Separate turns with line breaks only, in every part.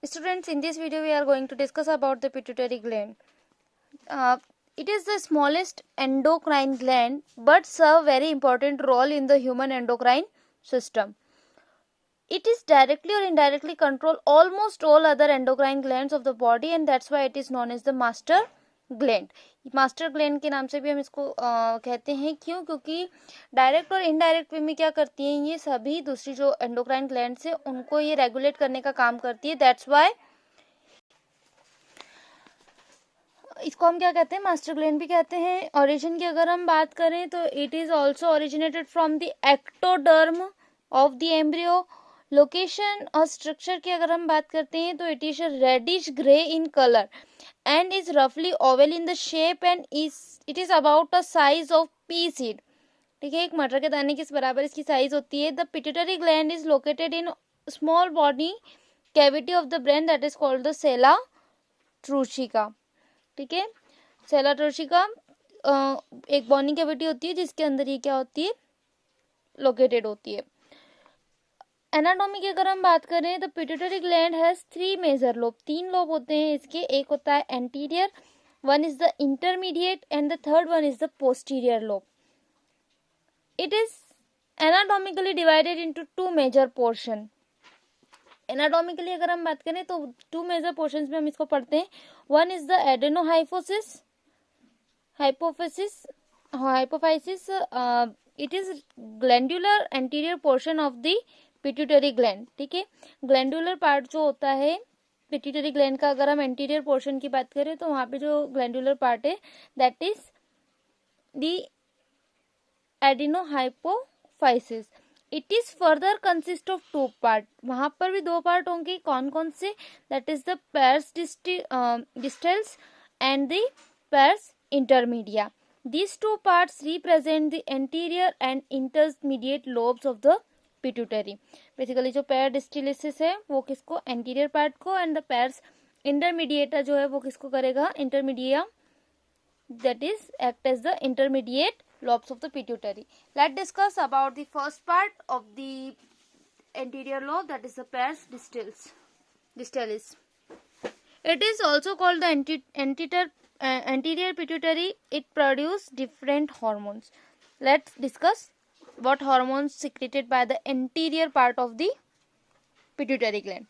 Students, in this video we are going to discuss about the pituitary gland. It is the smallest endocrine gland but serve very important role in the human endocrine system. It is directly or indirectly control almost all other endocrine glands of the body and that's why it is known as the master gland. Master gland के नाम से भी हम इसको कहते हैं. क्यों? क्योंकि डायरेक्ट और इनडायरेक्ट वे में क्या करती हैं, ये सभी दूसरी जो एंडोक्राइन ग्लैंड्स है उनको ये रेगुलेट करने का काम करती है. दैट्स वाई इसको हम क्या कहते हैं, मास्टर ग्लैंड भी कहते हैं. ओरिजिन की अगर हम बात करें तो it is also originated from the ectoderm of the embryo. Location और स्ट्रक्चर की अगर हम बात करते हैं तो it is reddish grey in colour and is roughly oval in the shape and it is about a size of pea seed. ठीक है, एक मटर के दाने के बराबर इसकी साइज होती है. The pituitary gland is located in small body cavity of the brain that is called the sella trucica. ठीक है, सेला ट्रूशिका एक बॉनी कैविटी होती है जिसके अंदर ये क्या होती है, लोकेटेड होती है. एनाटॉमी की अगर हम बात करें तो pituitary gland has 3 major lobe. 3 lobe होते हैं इसके. एक होता है anterior, one is the intermediate and the third one is the posterior lobe. It is anatomically divided into 2 major portion. Anatomically अगर हम बात करें तो 2 मेजर पोर्शंस में हम इसको पढ़ते हैं. One is the adenohypophysis, hypophysis. It is glandular anterior portion of the pituitary gland. ठीक है, ग्लैंडुलर पार्ट जो होता है पिट्यूटरी ग्लैंड का, अगर हम एंटीरियर पोर्शन की बात करें तो वहां पे जो ग्लैंडुलर पार्ट है that is the adenohypophysis. It is further consist of 2 part. वहां पर भी 2 पार्ट होंगे. कौन कौन से? That is the pars distalis and the pars intermedia. These 2 parts represent the anterior and intermediate lobes of the pituitary. Basically जो pair डिस्टिलिसिस है वो किसको, एंटीरियर पार्ट को, एंड द पेयर्स इंटरमीडिएट जो है वो किसको करेगा, intermedia, that is act as the intermediate lobes of the pituitary. Let's discuss about the first part of the anterior lobe, that is the pars distalis. It is also called the anterior pituitary. It produces different hormones. Let's discuss what hormones secreted by the anterior part of the pituitary gland.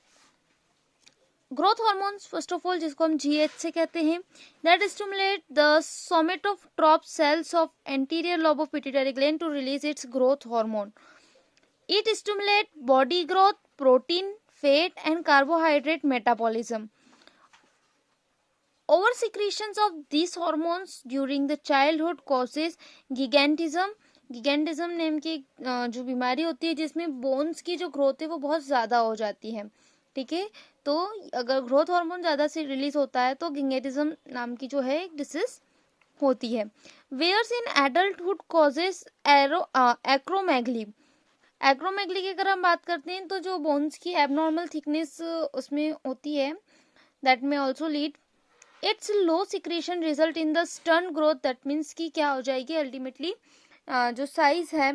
Growth hormones first of all, जिसको हम GH से कहते हैं, that stimulate the somatotroph cells of anterior lobe of pituitary gland to release its growth hormone. It stimulate body growth, protein, fat and carbohydrate metabolism. Over secretions of this hormones during the childhood causes gigantism. Gigantism name की जो बीमारी होती है जिसमें bones की जो growth है वो बहुत ज्यादा हो जाती है. ठीक है, तो अगर ग्रोथ हार्मोन ज्यादा से रिलीज होता है तो गिगेंटिज्म नाम की जो है एक डिसीज होती है. Where's in adulthood causes acromegaly. Acromegaly की अगर हम बात करते हैं तो जो बोन्स की एबनॉर्मल थिकनेस उसमें होती है, दैट में also lead it's low secretion result in the stern growth. That means की क्या हो जाएगी, अल्टीमेटली जो साइज है,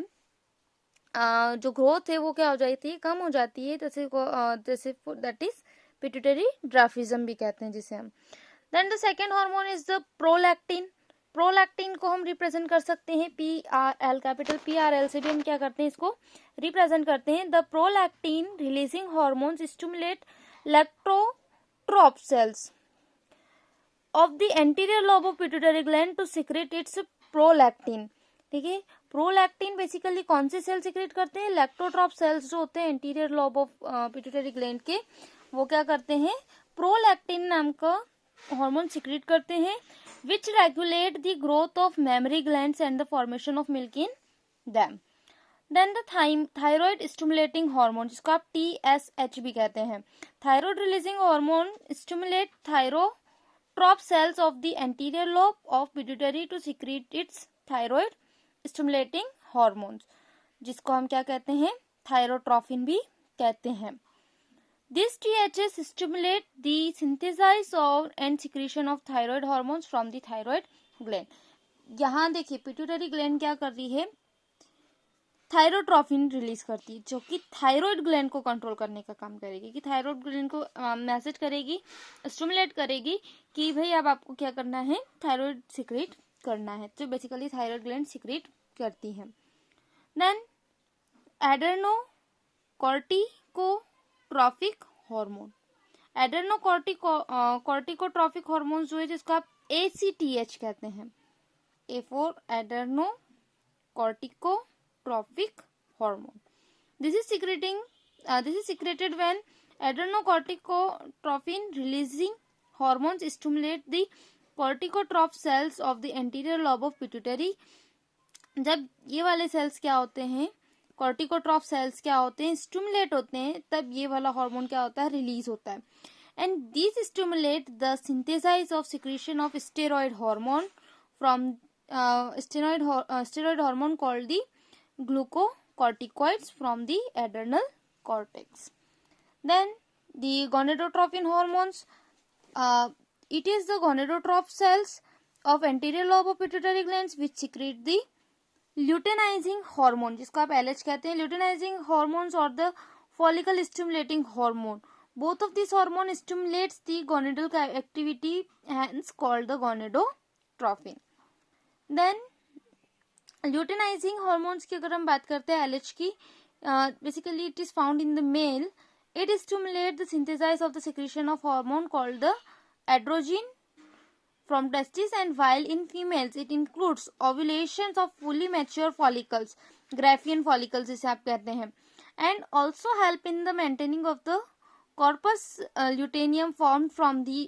जो ग्रोथ है वो क्या हो जाती है, कम हो जाती है. जैसे दैट इज पिट्यूटरी ड्राफिज्म भी कहते हैं जिसे हम. Then the second hormone is the prolactin. Prolactin को हम रिप्रेजेंट कर सकते हैं PRL, कैपिटल PRL से भी हम क्या करते हैं, इसको रिप्रेजेंट करते हैं. The prolactin releasing hormones stimulate lactotroph cells of the anterior lobe of pituitary gland to secrete its prolactin. ठीक है, प्रोलैक्टिन बेसिकली कौन से सेल सिक्रेट करते हैं, लैक्टोट्रॉप सेल्स जो होते हैं anterior lobe of pituitary gland के, वो क्या करते हैं, प्रोलैक्टिन नाम का हार्मोन सिक्रेट करते हैं, which regulate the growth of mammary glands and the formation of milk in them. Then the thyroid stimulating hormone, जिसको आप TSH भी कहते हैं. Thyroid releasing hormone stimulate thyrotrope cells of the anterior lobe of pituitary to secrete its thyroid stimulating hormones, जिसको हम क्या कहते हैं, थायरोट्रोफिन भी कहते हैं. This THS stimulate the synthesis of and secretion of thyroid hormones from the thyroid gland. यहाँ देखिए पिट्यूटरी ग्लैंड क्या कर रही है, थायरोट्रॉफिन रिलीज करती है, जो कि थायराइड ग्लैंड को कंट्रोल करने का काम करेगी, कि थायराइड ग्लैंड को मैसेज करेगी, स्टिमुलेट करेगी कि भाई अब आपको क्या करना है, थायराइड सिक्रेट करना है। तो बेसिकली थायराइड ग्लैंड सिक्रेट करती है। देन एड्रेनोकॉर्टिकोट्रॉफिक हार्मोन, एड्रेनोकॉर्टिकोट्रॉफिक हार्मोन जो है, जिसको आप ACTH कहते हैं, A for adrenocorticotropic hormone. This is secreted when adrenocorticotropin releasing hormones stimulate the corticotroph cells of the anterior lobe of pituitary. जब ये वाले सेल्स क्या होते हैं, कॉर्टिकोट्रॉफ सेल्स क्या होते हैं, स्टिमुलेट होते हैं, तब ये वाला हार्मोन क्या होता है, रिलीज होता है। And this stimulate the synthesize of secretion of steroid hormone from steroid hormone called the glucocorticoids from the adrenal cortex. Then the gonadotropin hormones, it is the gonadotroph cells of anterior lobe of pituitary glands which secrete the luteinizing hormone, जिसको आप LH कहते हैं, luteinizing hormones or the follicle stimulating hormone. Both of these hormone stimulates the gonadal activity, hence called the gonadotropin. Then luteinizing hormones की अगर हम बात करते हैं LH की, basically it is found in the male, it stimulate the synthesize of the secretion of hormone called the androgen from testis, and while in females it includes ovulation of fully mature follicles, Graafian follicles जिसे आप कहते हैं, and also help in the maintaining of the corpus luteum formed from the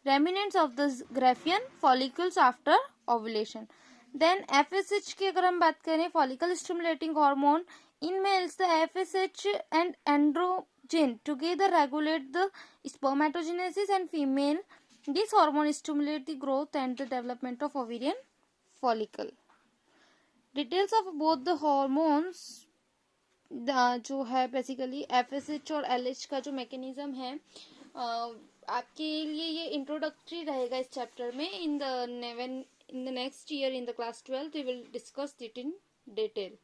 remnants of the Graafian follicles after ovulation. Then FSH की अगर हम बात करें, follicle stimulating hormone, in males the FSH and androgen together regulate the spermatogenesis, and female this hormone stimulate the growth and the development of ovarian follicle. Details of both the hormones जो है basically FSH और LH का जो mechanism है, आपके लिए ये introductory रहेगा इस चैप्टर में. In the next year in the class 12 we will discuss it in detail.